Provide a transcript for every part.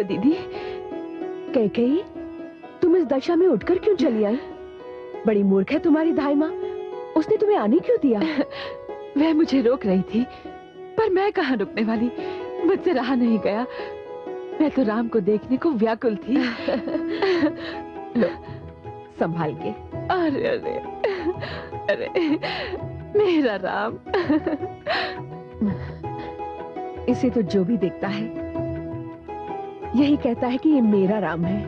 हो दीदी? कैकेयी, तुम इस दशा में उठकर क्यों चली आई? बड़ी मूर्ख है तुम्हारी धाई माँ। उसने तुम्हें आने क्यों दिया? वह मुझे रोक रही थी, पर मैं कहाँ रुकने वाली। मुझसे रहा नहीं गया। मैं तो राम को देखने को व्याकुल थी। लो, संभाल के। अरे अरे अरे, मेरा राम। इसे तो जो भी देखता है यही कहता है कि ये मेरा राम है।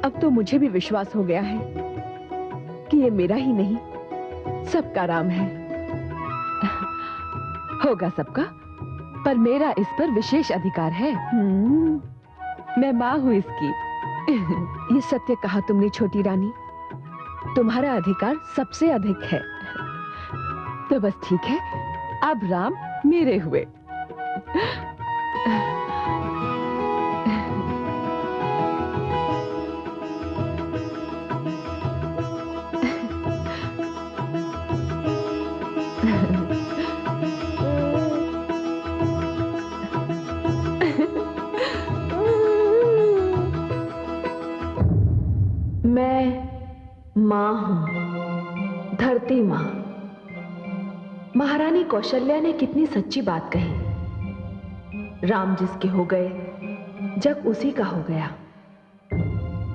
अब तो मुझे भी विश्वास हो गया है कि ये मेरा ही नहीं, सबका राम है। होगा सबका, पर मेरा इस पर विशेष अधिकार है। मैं माँ हूँ इसकी। ये सत्य कहा तुमने छोटी रानी। तुम्हारा अधिकार सबसे अधिक है। तो बस ठीक है, अब राम मेरे हुए। मैं मां हूं, धरती मां। महारानी कौशल्या ने कितनी सच्ची बात कही। राम जिसके हो गए, जग उसी का हो गया।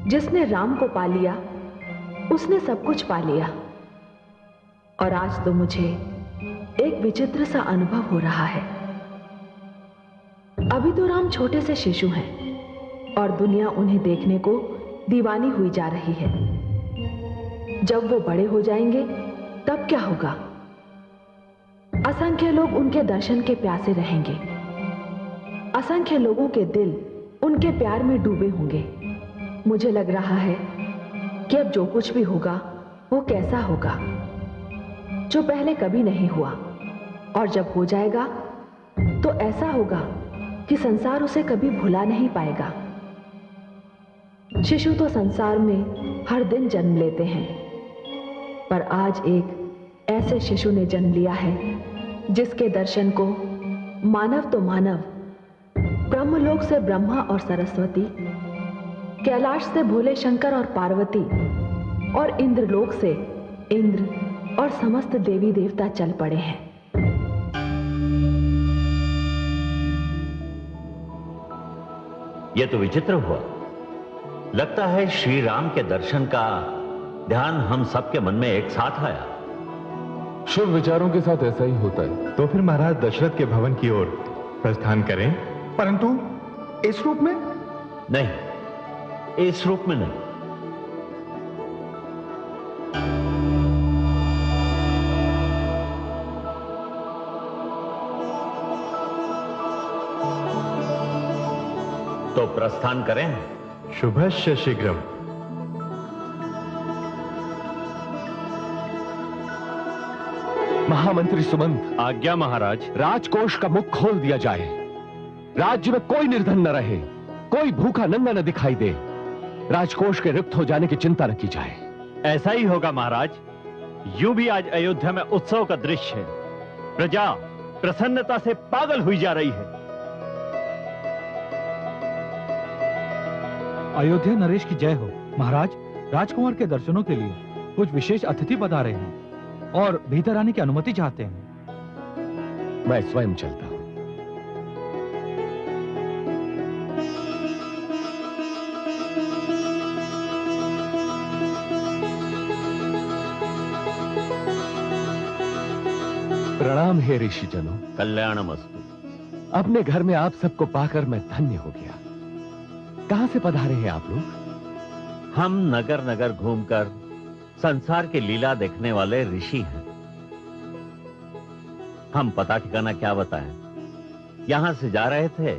जिसने राम को पा लिया, उसने सब कुछ पा लिया। और आज तो मुझे एक विचित्र सा अनुभव हो रहा है। अभी तो राम छोटे से शिशु हैं और दुनिया उन्हें देखने को दीवानी हुई जा रही है। जब वो बड़े हो जाएंगे तब क्या होगा? असंख्य लोग उनके दर्शन के प्यासे रहेंगे। असंख्य लोगों के दिल उनके प्यार में डूबे होंगे। मुझे लग रहा है कि अब जो कुछ भी होगा वो कैसा होगा, जो पहले कभी नहीं हुआ। और जब हो जाएगा तो ऐसा होगा कि संसार उसे कभी भुला नहीं पाएगा। शिशु तो संसार में हर दिन जन्म लेते हैं, पर आज एक ऐसे शिशु ने जन्म लिया है जिसके दर्शन को मानव तो मानव, ब्रह्मलोक से ब्रह्मा और सरस्वती, कैलाश से भोले शंकर और पार्वती, और इंद्रलोक से इंद्र और समस्त देवी देवता चल पड़े हैं। यह तो विचित्र हुआ। लगता है श्री राम के दर्शन का ध्यान हम सबके मन में एक साथ आया। शुभ विचारों के साथ ऐसा ही होता है। तो फिर महाराज दशरथ के भवन की ओर प्रस्थान करें, परंतु इस रूप में नहीं, इस रूप में नहीं। तो प्रस्थान करें। शुभस्य शीघ्रम। महामंत्री सुमंत। आज्ञा महाराज। राजकोष का मुख खोल दिया जाए। राज्य में कोई निर्धन न रहे, कोई भूखा नंगा न दिखाई दे। राजकोष के रिक्त हो जाने की चिंता न की जाए। ऐसा ही होगा महाराज। यूं भी आज अयोध्या में उत्सव का दृश्य है। प्रजा प्रसन्नता से पागल हुई जा रही है। अयोध्या नरेश की जय हो। महाराज, राजकुमार के दर्शनों के लिए कुछ विशेष अतिथि पधारे हैं और भीतर आने की अनुमति चाहते हैं। मैं स्वयं चलता हूं। प्रणाम हे ऋषिजनों। कल्याणमस्तु। अपने घर में आप सबको पाकर मैं धन्य हो गया। कहां से पधारे हैं आप लोग? हम नगर नगर घूमकर संसार की लीला देखने वाले ऋषि हैं। हम पता ठिकाना क्या बताएं। यहां से जा रहे थे,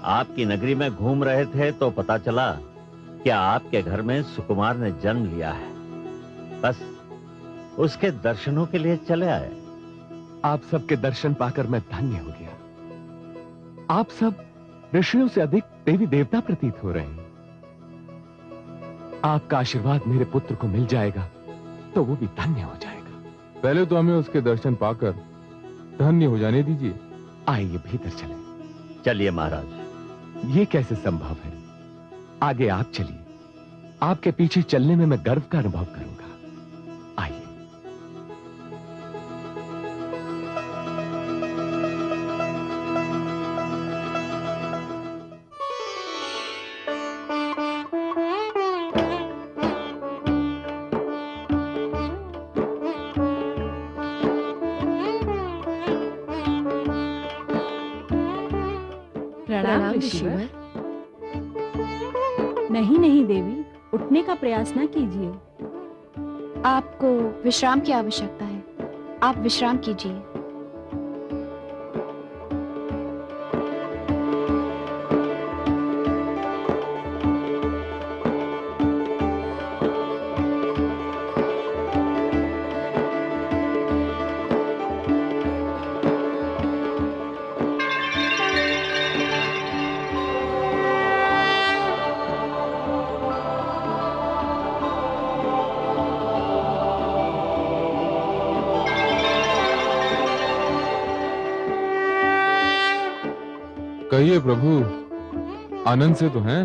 आपकी नगरी में घूम रहे थे तो पता चला कि आपके घर में सुकुमार ने जन्म लिया है। बस उसके दर्शनों के लिए चले आए। आप सबके दर्शन पाकर मैं धन्य हो गया। आप सब ऋषियों से अधिक देवी देवता प्रतीत हो रहे हैं। आपका आशीर्वाद मेरे पुत्र को मिल जाएगा तो वो भी धन्य हो जाएगा। पहले तो हमें उसके दर्शन पाकर धन्य हो जाने दीजिए। आइए भीतर चलें। चलिए महाराज। ये कैसे संभव है? आगे आप चलिए, आपके पीछे चलने में मैं गर्व का अनुभव करूंगा। आइए। प्रणाम ऋषिवर। नहीं नहीं देवी, उठने का प्रयास न कीजिए। आपको विश्राम की आवश्यकता है, आप विश्राम कीजिए। कहिए प्रभु, आनंद से तो हैं?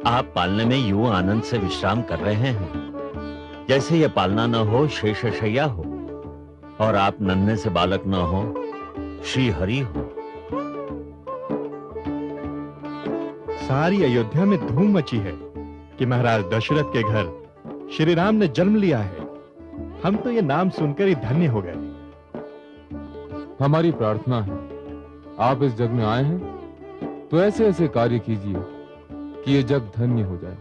आप पालने में यूं आनंद से विश्राम कर रहे हैं जैसे ये पालना न हो शेषशय्या हो, और आप नन्हे से बालक न हो श्री हरि हो। सारी अयोध्या में धूम मची है कि महाराज दशरथ के घर श्री राम ने जन्म लिया है। हम तो ये नाम सुनकर ही धन्य हो गए। हमारी प्रार्थना है, आप इस जग में आए हैं तो ऐसे ऐसे कार्य कीजिए कि ये जग धन्य हो जाए।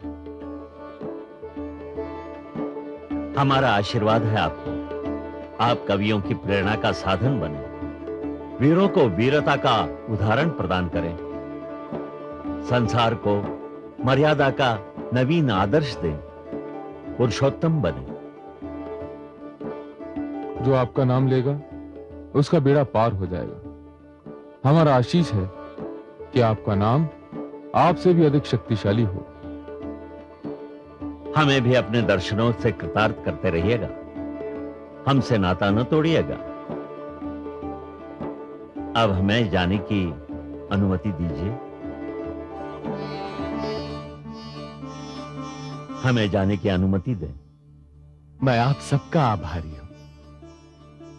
हमारा आशीर्वाद है आपको। आप कवियों की प्रेरणा का साधन बने, वीरों को वीरता का उदाहरण प्रदान करें, संसार को मर्यादा का नवीन आदर्श दें, पुरुषोत्तम बने। जो आपका नाम लेगा उसका बेड़ा पार हो जाएगा। हमारा आशीष है कि आपका नाम आपसे भी अधिक शक्तिशाली हो। हमें भी अपने दर्शनों से कृतार्थ करते रहिएगा, हमसे नाता न तोड़िएगा। अब हमें जाने की अनुमति दीजिए। हमें जाने की अनुमति दें। मैं आप सबका आभारी हूं।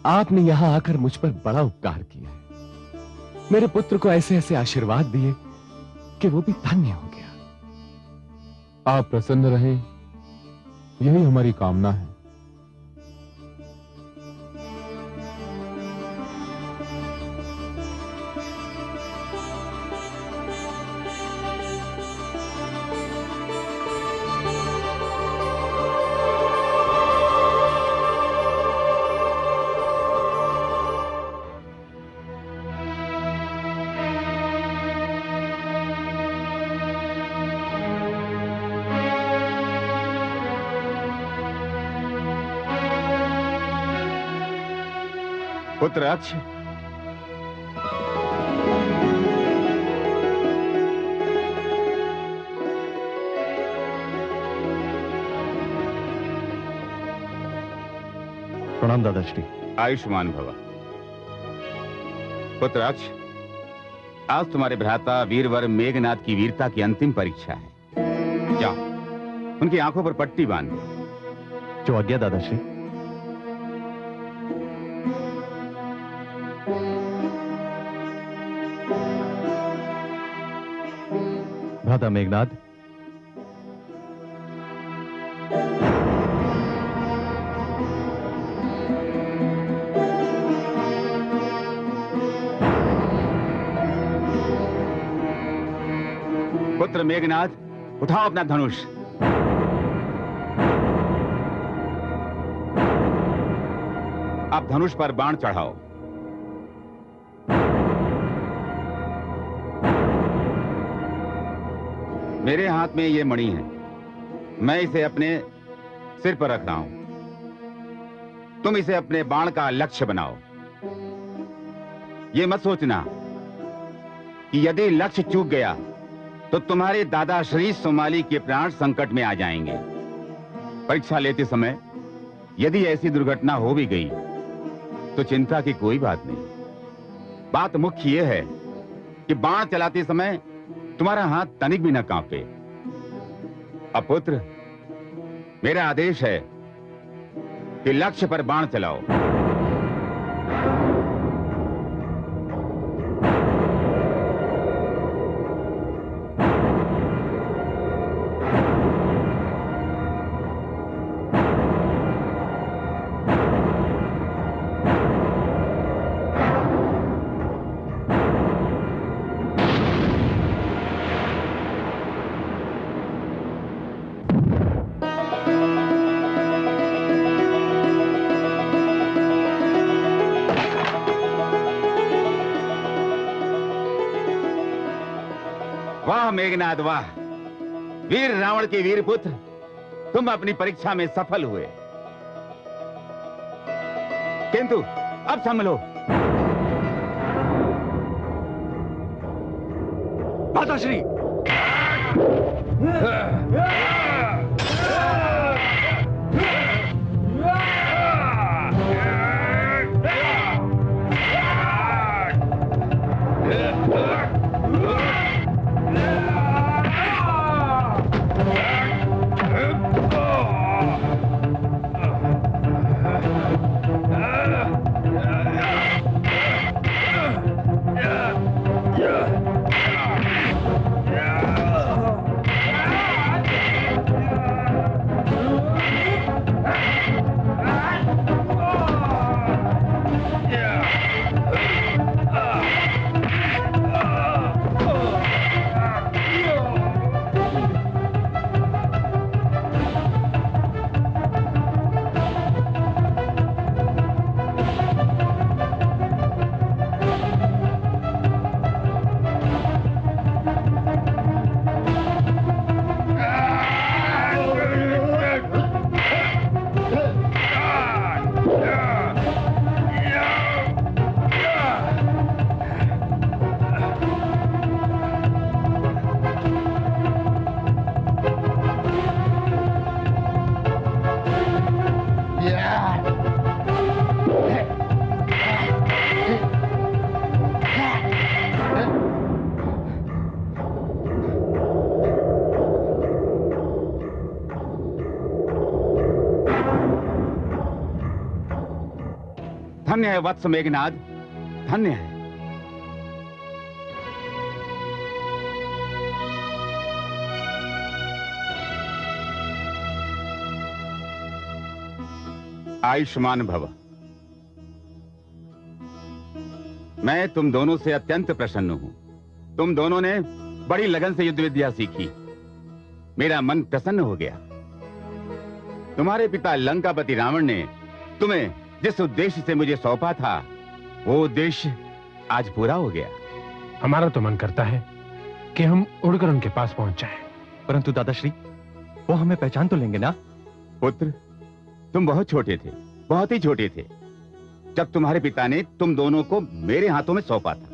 आपने यहां आकर मुझ पर बड़ा उपकार किया है। मेरे पुत्र को ऐसे ऐसे आशीर्वाद दिए कि वो भी धन्य हो गया। आप प्रसन्न रहें, यही हमारी कामना है। पुत्र अक्ष, प्रणाम दादाश्री। आयुष्मान भव। पुत्र अक्ष, आज तुम्हारे भ्राता वीरवर मेघनाथ की वीरता की अंतिम परीक्षा है। जाओ, उनकी आंखों पर पट्टी बांध दो। जो आज्ञा दादाश्री। भ्राता मेघनाथ, पुत्र मेघनाथ, उठाओ अपना धनुष। आप धनुष पर बाण चढ़ाओ। मेरे हाथ में ये मणि है, मैं इसे अपने सिर पर रख रहा हूं। तुम इसे अपने बाण का लक्ष्य बनाओ। ये मत सोचना कि यदि लक्ष्य चूक गया तो तुम्हारे दादा श्री सोमाली के प्राण संकट में आ जाएंगे। परीक्षा लेते समय यदि ऐसी दुर्घटना हो भी गई तो चिंता की कोई बात नहीं। बात मुख्य यह है कि बाण चलाते समय तुम्हारा हाथ तनिक भी न कांपे। अब पुत्र, मेरा आदेश है कि लक्ष्य पर बाण चलाओ। वाह मेघनाद वाह, वीर रावण के वीर पुत्र, तुम अपनी परीक्षा में सफल हुए। किंतु अब संभलो। माताश्री, धन्य है वत्स मेघनाद, धन्य है। आयुष्मान भव। मैं तुम दोनों से अत्यंत प्रसन्न हूं। तुम दोनों ने बड़ी लगन से युद्ध विद्या सीखी। मेरा मन प्रसन्न हो गया। तुम्हारे पिता लंकापति रावण ने तुम्हें जिस उद्देश्य से मुझे सौंपा था, वो उद्देश्य आज पूरा हो गया। हमारा तो मन करता है कि हम उड़कर उनके पास पहुंच जाएं। परंतु दादाश्री, वो हमें पहचान तो लेंगे ना? पुत्र, तुम बहुत छोटे थे, बहुत ही छोटे थे, जब तुम्हारे पिता ने तुम दोनों को मेरे हाथों में सौंपा था।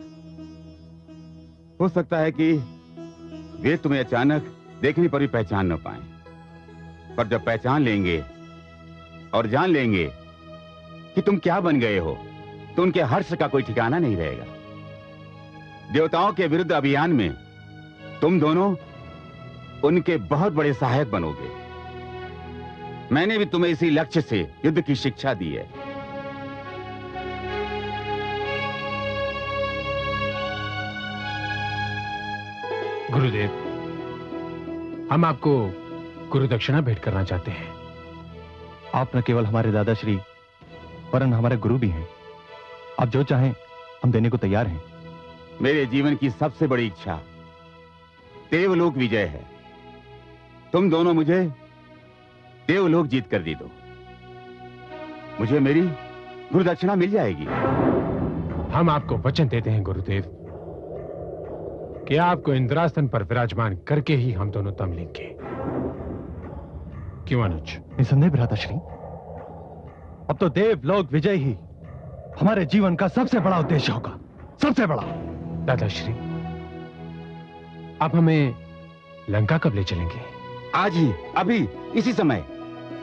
हो सकता है कि वे तुम्हें अचानक देखने पर भी पहचान न पाए, पर जब पहचान लेंगे और जान लेंगे कि तुम क्या बन गए हो, तो उनके हर्ष का कोई ठिकाना नहीं रहेगा। देवताओं के विरुद्ध अभियान में तुम दोनों उनके बहुत बड़े सहायक बनोगे। मैंने भी तुम्हें इसी लक्ष्य से युद्ध की शिक्षा दी है। गुरुदेव, हम आपको गुरु दक्षिणा भेंट करना चाहते हैं। आप न केवल हमारे दादाश्री, वरन हमारे गुरु भी हैं। आप जो चाहें हम देने को तैयार हैं। मेरे जीवन की सबसे बड़ी इच्छा देवलोक विजय है। तुम दोनों मुझे देवलोक जीत कर दे दो, मुझे मेरी गुरु दक्षिणा मिल जाएगी। हम आपको वचन देते हैं गुरुदेव कि आपको इंद्रासन पर विराजमान करके ही हम दोनों दम लेंगे। क्यों अनुज? निसंदेह भ्राताश्री, अब तो देवलोक विजय ही हमारे जीवन का सबसे बड़ा उद्देश्य होगा, सबसे बड़ा। दादाश्री, आप हमें लंका कब ले चलेंगे? आज ही, अभी, इसी समय।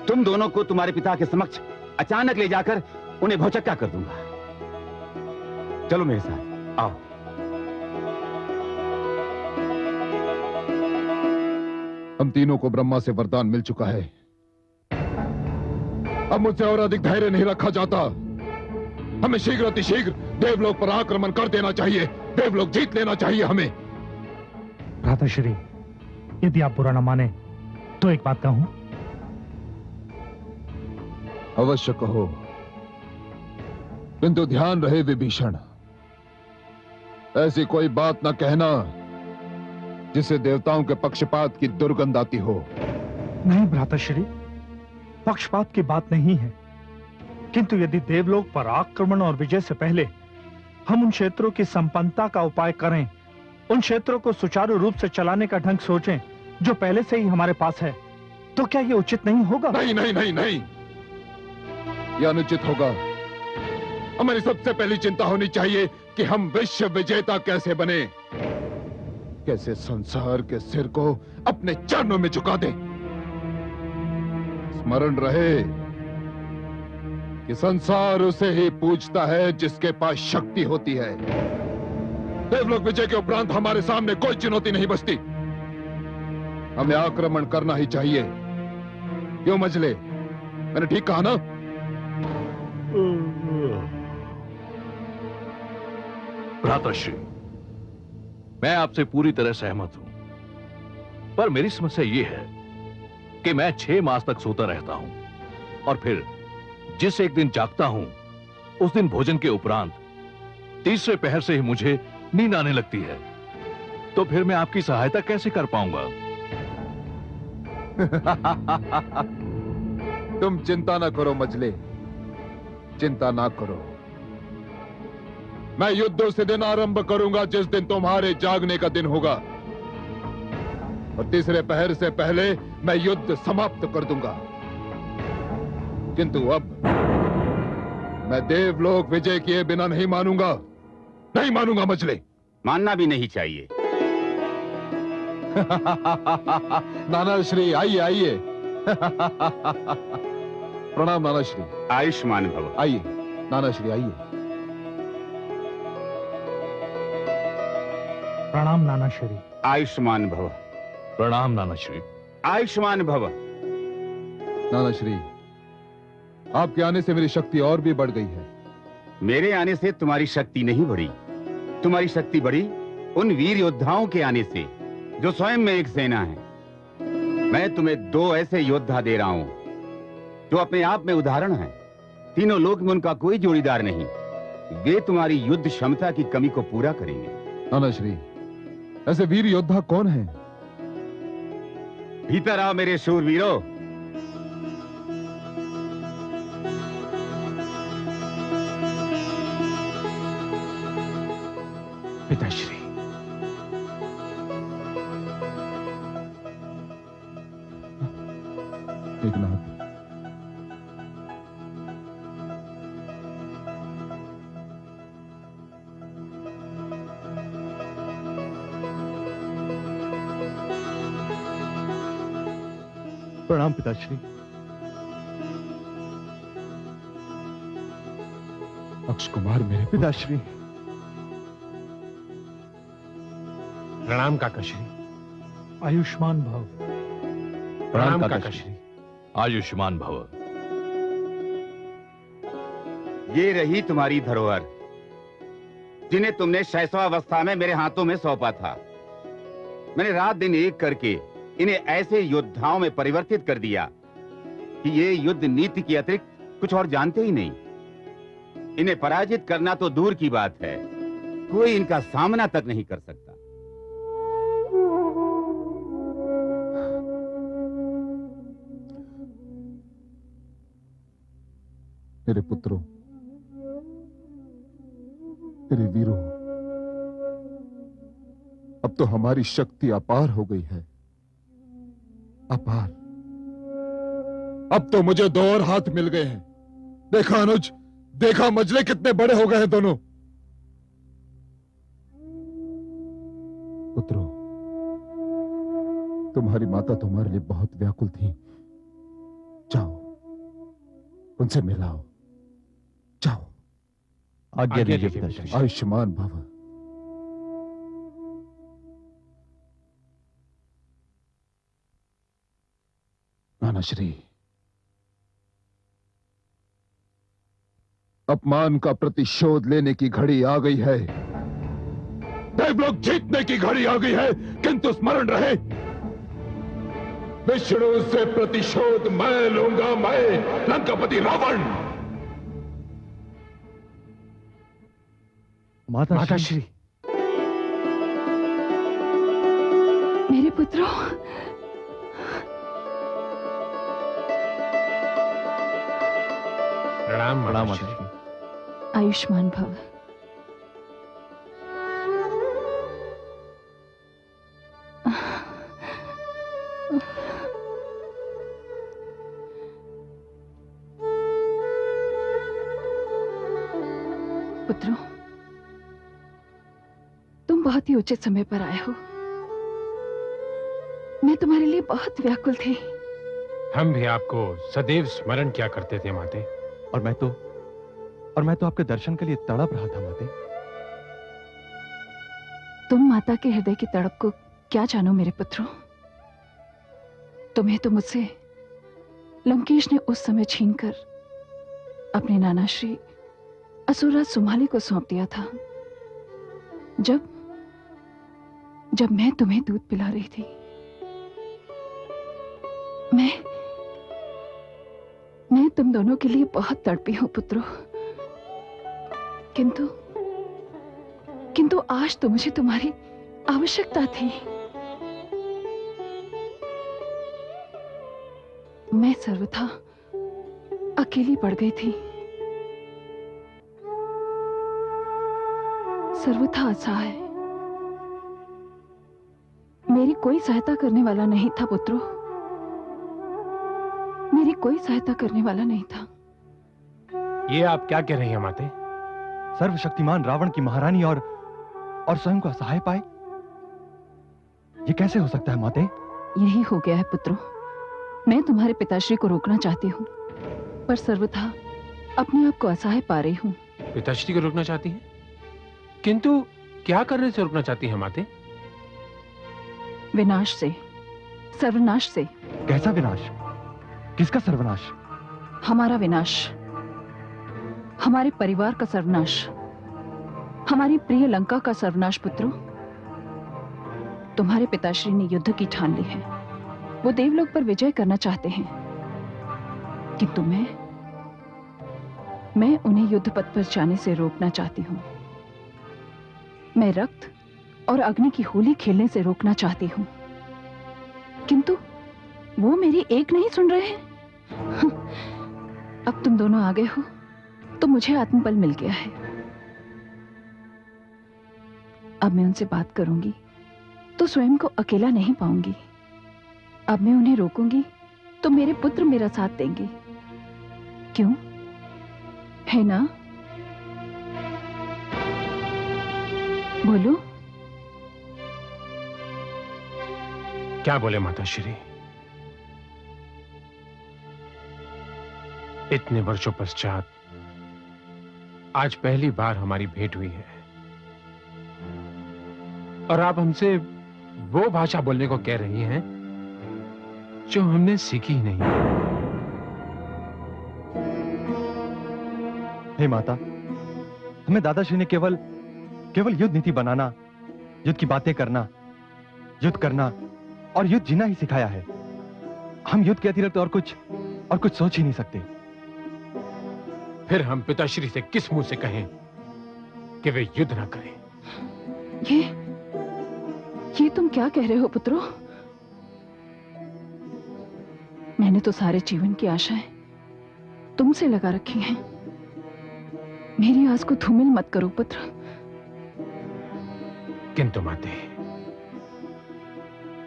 तुम दोनों को तुम्हारे पिता के समक्ष अचानक ले जाकर उन्हें भौचक्का कर दूंगा। चलो मेरे साथ। आओ। हम तीनों को ब्रह्मा से वरदान मिल चुका है। अब मुझसे और अधिक धैर्य नहीं रखा जाता। हमें शीघ्र अतिशीघ्र देवलोक पर आक्रमण कर देना चाहिए। देवलोक जीत लेना चाहिए हमें। भ्राताश्री, यदि आप बुरा न माने तो एक बात कहूं। अवश्य कहो, किंतु ध्यान रहे विभीषण, ऐसी कोई बात न कहना जिससे देवताओं के पक्षपात की दुर्गंध आती हो। नहीं भ्राताश्री, पक्षपात की बात नहीं है, किंतु यदि देवलोक पर आक्रमण और विजय से पहले हम उन क्षेत्रों की संपन्नता का उपाय करें, उन क्षेत्रों को सुचारू रूप से चलाने का ढंग सोचें जो पहले से ही हमारे पास है, तो क्या यह उचित नहीं होगा? नहीं नहीं नहीं नहीं, यह अनुचित होगा। हमारी सबसे पहली चिंता होनी चाहिए कि हम विश्व विजेता कैसे बने, कैसे संसार के सिर को अपने चरणों में झुका दें। स्मरण रहे कि संसार उसे ही पूजता है जिसके पास शक्ति होती है। देवलोक विजय के उपरांत हमारे सामने कोई चुनौती नहीं बचती। हमें आक्रमण करना ही चाहिए। क्यों मजले, मैंने ठीक कहा ना? भ्राताश्री, मैं आपसे पूरी तरह सहमत हूं, पर मेरी समस्या यह है कि मैं 6 मास तक सोता रहता हूं और फिर जिस एक दिन जागता हूं उस दिन भोजन के उपरांत तीसरे पहर से ही मुझे नींद आने लगती है। तो फिर मैं आपकी सहायता कैसे कर पाऊंगा? तुम चिंता ना करो मजले, चिंता ना करो। मैं युद्ध उस दिन आरंभ करूंगा जिस दिन तुम्हारे जागने का दिन होगा, और तीसरे पहर से पहले मैं युद्ध समाप्त कर दूंगा। किंतु अब मैं देवलोक विजय किए बिना नहीं मानूंगा, नहीं मानूंगा मजले। मानना भी नहीं चाहिए। नाना श्री आइए आइए। प्रणाम नाना श्री। आयुष्मान भव। आइए नाना श्री आइए। प्रणाम नाना श्री। आयुष्मान भव। प्रणाम नाना श्री। आयुष्मान भव। नाना श्री, आपके आने से मेरी शक्ति और भी बढ़ गई है। मेरे आने से तुम्हारी शक्ति नहीं बढ़ी, तुम्हारी शक्ति बढ़ी उन वीर योद्धाओं के आने से जो स्वयं में एक सेना है। मैं तुम्हें 2 ऐसे योद्धा दे रहा हूं जो अपने आप में उदाहरण हैं। तीनों लोक में उनका कोई जोड़ीदार नहीं। वे तुम्हारी युद्ध क्षमता की कमी को पूरा करेंगे। नाना श्री, ऐसे वीर योद्धा कौन हैं? भीतर आओ मेरे शूरवीरों। पिताश्री, एकनाथ, प्रणाम पिताश्री। अक्ष कुमार मेरे पिताश्री। प्रणाम काकाश्री। आयुष्मान भव। प्रणाम काकाश्री। आयुष्मान भव। ये रही तुम्हारी धरोहर जिन्हें तुमने शैशवावस्था में मेरे हाथों में सौंपा था। मैंने रात दिन एक करके इन्हें ऐसे योद्धाओं में परिवर्तित कर दिया कि ये युद्ध नीति के अतिरिक्त कुछ और जानते ही नहीं। इन्हें पराजित करना तो दूर की बात है, कोई इनका सामना तक नहीं कर सकता। मेरे पुत्रों, मेरे वीरों, अब तो हमारी शक्ति अपार हो गई है। अपार। अब तो मुझे 2 और हाथ मिल गए हैं। देखा अनुज, देखा मजले कितने बड़े हो गए हैं दोनों। पुत्रों, तुम्हारी माता तुम्हारे लिए बहुत व्याकुल थी। जाओ, उनसे मिलाओ। जाओ। आज्ञा दीजिए पिताश्री। आयुष्मान भव। नानाश्री, अपमान का प्रतिशोध लेने की घड़ी आ गई है। देवलोक जीतने की घड़ी आ गई है, किंतु स्मरण रहे, विष्णु से प्रतिशोध मैं लूंगा, मैं लंकापति रावण। माताश्री, मेरे पुत्रों, प्रणाम माताश्री। आयुष्मान भव। पुत्रों, तुम बहुत ही उचित समय पर आए हो। मैं तुम्हारे लिए बहुत व्याकुल थी। हम भी आपको सदैव स्मरण किया करते थे माते। और मैं तो आपके दर्शन के लिए तड़प रहा था माते। तुम माता के हृदय की तड़प को क्या जानो मेरे पुत्रों। तुम्हें तो मुझसे लंकेश ने उस समय छीनकर अपने नाना श्री असुरराज सुमाली को सौंप दिया था, जब मैं तुम्हें दूध पिला रही थी। मैं तुम दोनों के लिए बहुत तड़पी हूं पुत्रों, किंतु आज तो मुझे तुम्हारी आवश्यकता थी। मैं सर्वथा अकेली पड़ गई थी, सर्वथा असहाय। मेरी कोई सहायता करने वाला नहीं था पुत्रों, मेरी कोई सहायता करने वाला नहीं था। ये आप क्या कह रही हैं माते? सर्वशक्तिमान रावण की महारानी और स्वयं को असहाय पाए, ये कैसे हो सकता है माते? यही हो गया है पुत्रों। मैं तुम्हारे पिताश्री को रोकना चाहती हूँ, पर सर्वथा अपने आप को असहाय पा रही हूँ। पिताश्री को रोकना चाहती हैं? किंतु क्या करने से रोकना चाहती हैं माते? विनाश से, सर्वनाश से। कैसा विनाश? किसका सर्वनाश? हमारा विनाश, हमारे परिवार का सर्वनाश, हमारी प्रिय लंका का सर्वनाश पुत्रों। तुम्हारे पिताश्री ने युद्ध की ठान ली है, वो देवलोक पर विजय करना चाहते हैं, किंतु मैं उन्हें युद्ध पथ पर जाने से रोकना चाहती हूँ। मैं रक्त और अग्नि की होली खेलने से रोकना चाहती हूँ, किंतु वो मेरी एक नहीं सुन रहे हैं। अब तुम दोनों आ गए हो तो मुझे आत्मबल मिल गया है। अब मैं उनसे बात करूंगी तो स्वयं को अकेला नहीं पाऊंगी। अब मैं उन्हें रोकूंगी तो मेरे पुत्र मेरा साथ देंगे। क्यों है ना? बोलो। क्या बोले माताश्री? इतने वर्षों पश्चात आज पहली बार हमारी भेंट हुई है और आप हमसे वो भाषा बोलने को कह रही हैं जो हमने सीखी ही नहीं। हे माता, हमें दादाश्री ने केवल युद्ध नीति बनाना, युद्ध की बातें करना, युद्ध करना और युद्ध जीना ही सिखाया है। हम युद्ध के अतिरिक्त और कुछ सोच ही नहीं सकते। फिर हम पिताश्री से किस मुंह से कहें कि वे युद्ध ना करें? ये तुम क्या कह रहे हो पुत्रों? मैंने तो सारे जीवन की आशाएं तुमसे लगा रखी हैं। मेरी आस को धूमिल मत करो पुत्र। किंतु माते,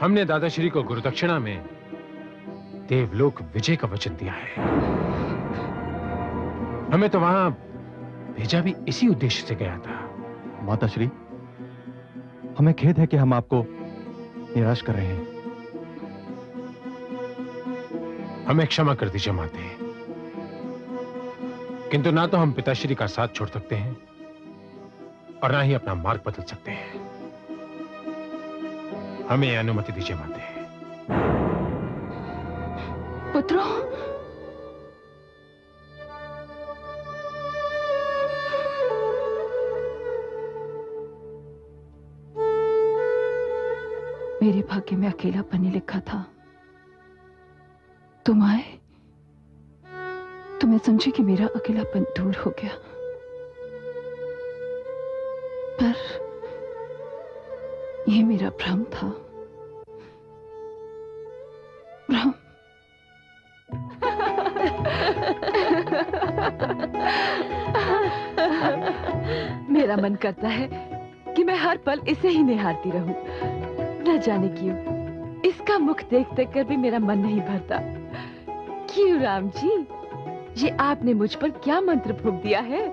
हमने दादाश्री को गुरुदक्षिणा में देवलोक विजय का वचन दिया है। हमें तो वहां भेजा भी इसी उद्देश्य से गया था। माताश्री, हमें खेद है कि हम आपको निराश कर रहे हैं। हमें क्षमा कर दीजिए माते, किंतु ना तो हम पिताश्री का साथ छोड़ सकते हैं और ना ही अपना मार्ग बदल सकते हैं। हमें अनुमति दीजिए माते। पुत्रों, मेरे भाग्य में अकेलापन ही लिखा था। तुम आए तो मैं समझी कि मेरा अकेलापन दूर हो गया, पर यह मेरा भ्रम था। भ्रम। मेरा मन करता है कि मैं हर पल इसे ही निहारती रहूं। न जाने क्यों इसका मुख देख देख कर भी मेरा मन नहीं भरता। क्यों राम जी, ये आपने मुझ पर क्या मंत्र फूंक दिया है?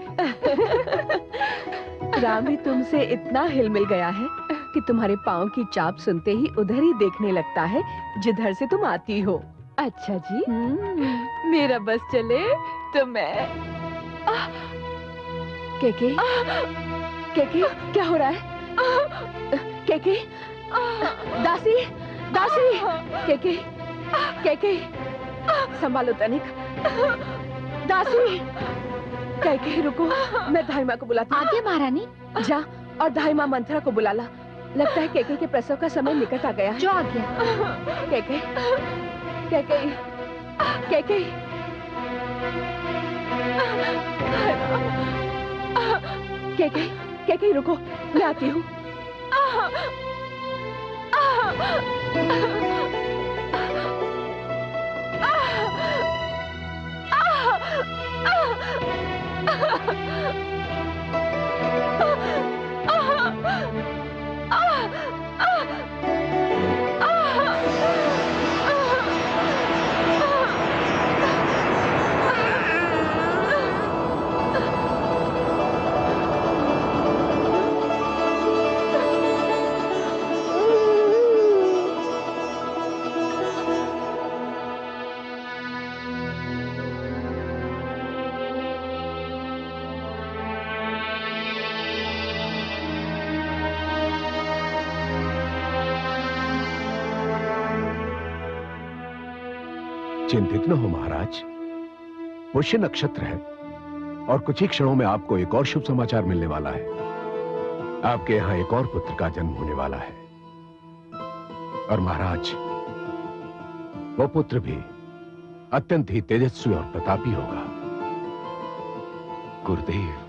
राम ही तुमसे इतना हिल मिल गया है कि तुम्हारे पाँव की चाप सुनते ही उधर ही देखने लगता है जिधर से तुम आती हो। अच्छा जी, मेरा बस चले तो मैं केके, केके क्या हो रहा है? केके, दासी, दासी, केके, केके, संभालो तनिक। दासी, केके रुको, मैं धाइमा को बुलाती हूँ। आगे महारानी। जा और धाइमा मंत्रा को बुला ला। लगता है केके के प्रसव का समय निकट आ गया है। जो आ गया। केके, केके, केके, केके, केके रुको, मैं आती हूँ। चिंतित न हो महाराज, पुष्य नक्षत्र है और कुछ ही क्षणों में आपको एक और शुभ समाचार मिलने वाला है। आपके यहां एक और पुत्र का जन्म होने वाला है और महाराज वो पुत्र भी अत्यंत ही तेजस्वी और प्रतापी होगा। गुरुदेव,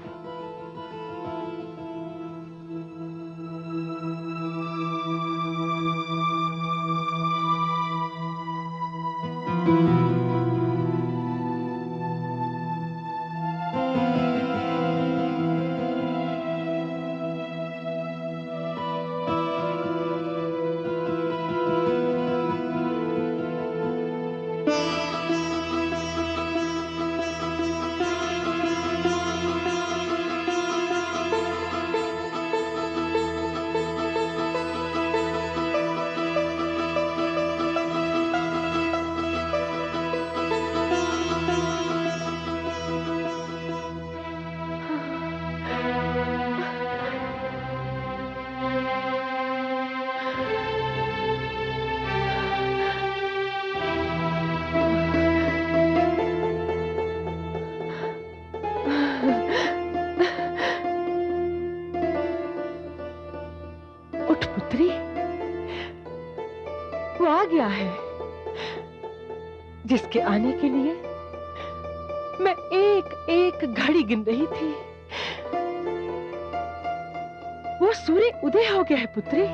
गया है जिसके आने के लिए मैं एक एक घड़ी गिन रही थी। वो सूर्य उदय हो गया है पुत्री,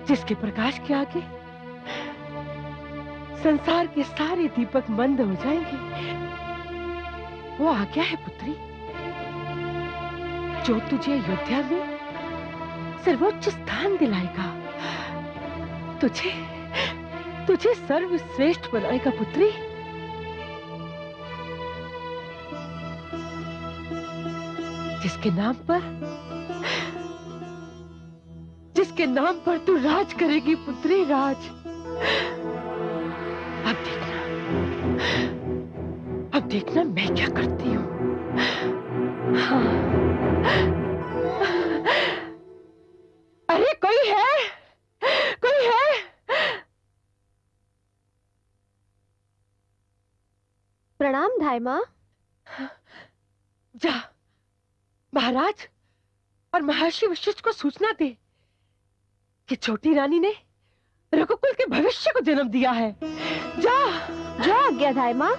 जिसके प्रकाश के आगे संसार के सारे दीपक मंद हो जाएंगे। वो आ गया है पुत्री, जो तुझे अयोध्या में सर्वोच्च स्थान दिलाएगा, तुझे सर्वश्रेष्ठ बनाएगा पुत्री। जिसके नाम पर तू राज करेगी पुत्री, राज। अब देखना मैं क्या करती हूँ। हाँ। अरे कोई है? प्रणाम धाई माँ। जा महाराज और महर्षि वशिष्ठ को सूचना दे कि छोटी रानी ने रघुकुल के भविष्य को जन्म दिया है। जा जा आज्ञा धाई माँ।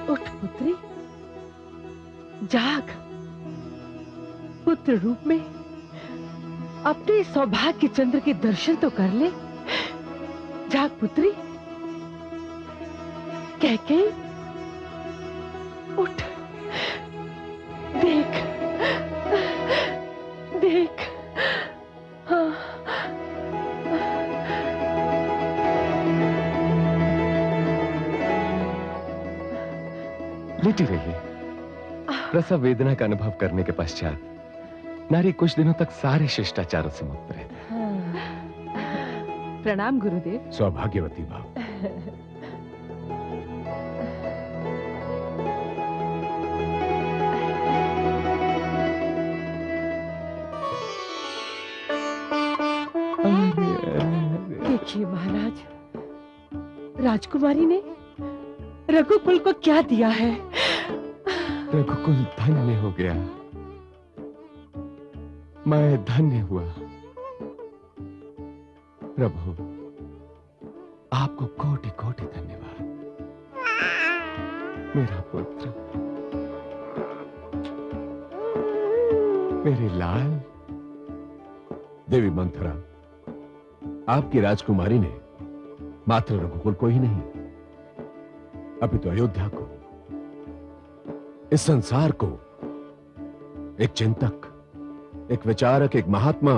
उठ पुत्री, जाग। पुत्र रूप में अपने सौभाग्य चंद्र के दर्शन तो कर ले। जाग पुत्री। कैकेयी, उठ, देख देख। हाँ। लेटी रहिए। प्रसव वेदना का अनुभव करने के पश्चात नारी कुछ दिनों तक सारे शिष्टाचारों से मुक्त रहती है। प्रणाम गुरुदेव। सौभाग्यवती भाव। देखिए महाराज, राजकुमारी ने रघुकुल को क्या दिया है। रघुकुल धन्य हो गया, मैं धन्य हुआ। प्रभु, आपको कोटि कोटि धन्यवाद। मेरा पुत्र, मेरे लाल। देवी मंथरा, आपकी राजकुमारी ने मात्र रघुकुल को ही नहीं, अपितु अयोध्या को, इस संसार को एक चिंतक, एक विचारक, एक महात्मा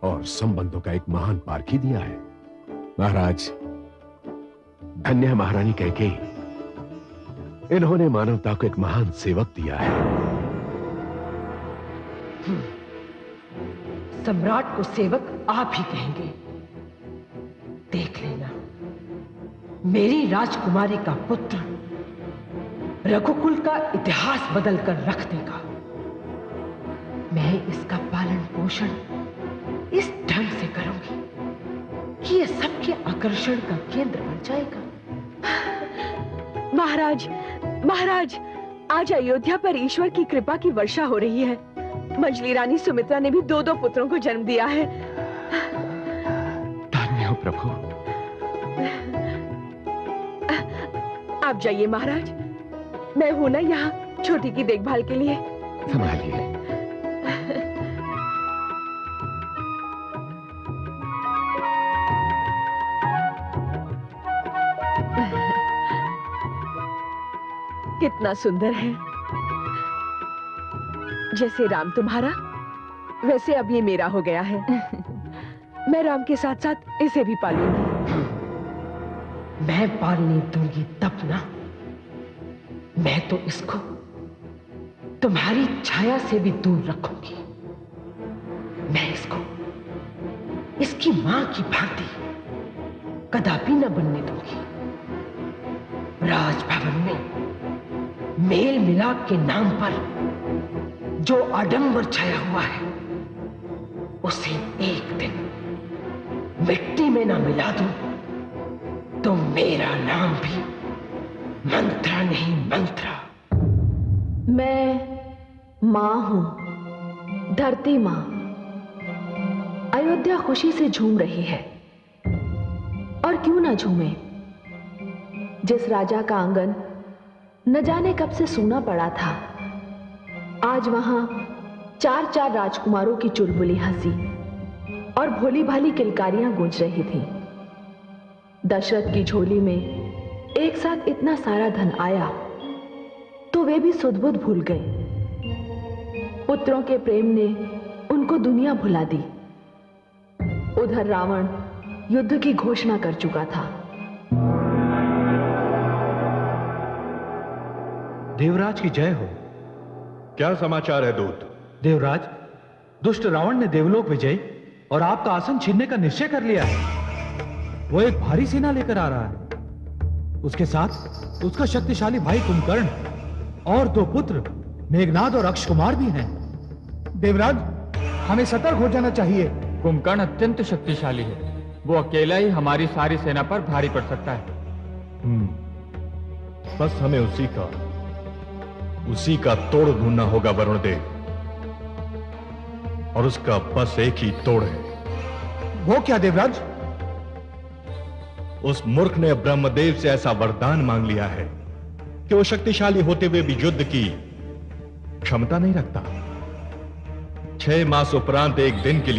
और संबंधों का एक महान पारखी दिया है। महाराज, धन्य है महारानी कैकेयी। इन्होंने मानवता को एक महान सेवक दिया है। सम्राट को सेवक आप ही कहेंगे। देख लेना, मेरी राजकुमारी का पुत्र रघुकुल का इतिहास बदलकर रख देगा। मैं इसका पालन पोषण इस ढंग से करूंगी कि यह सबके आकर्षण का केंद्र बन जाएगा। महाराज, महाराज, आज अयोध्या पर ईश्वर की कृपा की वर्षा हो रही है। मंजली रानी सुमित्रा ने भी 2-2 पुत्रों को जन्म दिया है। धन्य हो प्रभु। आप जाइए महाराज, मैं हूं ना यहाँ छोटी की देखभाल के लिए। संभालिए। कितना सुंदर है। जैसे राम तुम्हारा, वैसे अब ये मेरा हो गया है। मैं राम के साथ साथ इसे भी पालूंगी। मैं पालने दूंगी तब ना। मैं तो इसको तुम्हारी छाया से भी दूर रखूंगी। मैं इसको इसकी मां की भांति कदापि न बनने दूंगी। राजभवन में मेल मिलाप के नाम पर जो आडंबर छाया हुआ है, उसे एक दिन मिट्टी में ना मिला दूं तो मेरा नाम भी मंत्रा नहीं मंत्रा। मैं मां हूं, धरती मां। अयोध्या खुशी से झूम रही है, और क्यों ना झूमे। जिस राजा का आंगन न जाने कब से सूना पड़ा था, आज वहां 4-4 राजकुमारों की चुलबुली हंसी और भोली भाली किलकारियां गूंज रही थीं। दशरथ की झोली में एक साथ इतना सारा धन आया तो वे भी सुध-बुध भूल गए। पुत्रों के प्रेम ने उनको दुनिया भुला दी। उधर रावण युद्ध की घोषणा कर चुका था। देवराज की जय हो। क्या समाचार है दूत? देवराज, दुष्ट रावण ने देवलोक विजय और आपका आसन छीनने का निश्चय कर लिया है। वो एक भारी सेना लेकर आ रहा है। उसके साथ उसका शक्तिशाली भाई कुंभकर्ण और 2 पुत्र मेघनाद और अक्ष कुमार भी हैं। देवराज, हमें सतर्क हो जाना चाहिए। कुंभकर्ण अत्यंत शक्तिशाली है, वो अकेला ही हमारी सारी सेना पर भारी पड़ सकता है। बस हमें उसी का तोड़ ढूंढना होगा वरुण देव, और उसका बस एक ही तोड़ है। वो क्या देवराज? उस मूर्ख ने ब्रह्मदेव से ऐसा वरदान मांग लिया है कि वो शक्तिशाली होते हुए भी युद्ध की क्षमता नहीं रखता। 6 मास उपरांत एक दिन के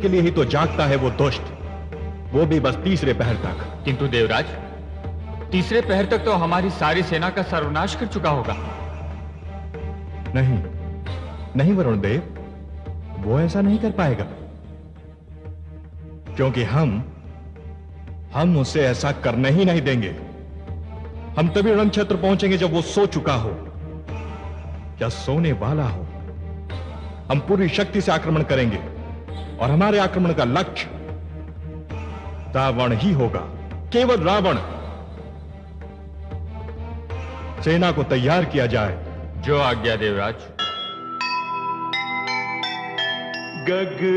लिए ही तो जागता है वो दुष्ट, वो भी बस तीसरे पहर तक। किंतु देवराज, तीसरे पहर तक तो हमारी सारी सेना का सर्वनाश कर चुका होगा। नहीं वरुण देव, वो ऐसा नहीं कर पाएगा, क्योंकि हम उसे ऐसा करने ही नहीं देंगे। हम तभी रण क्षेत्र पहुंचेंगे जब वो सो चुका हो या सोने वाला हो। हम पूरी शक्ति से आक्रमण करेंगे और हमारे आक्रमण का लक्ष्य रावण ही होगा, केवल रावण। सेना को तैयार किया जाए। जो आज्ञा देवराज। गग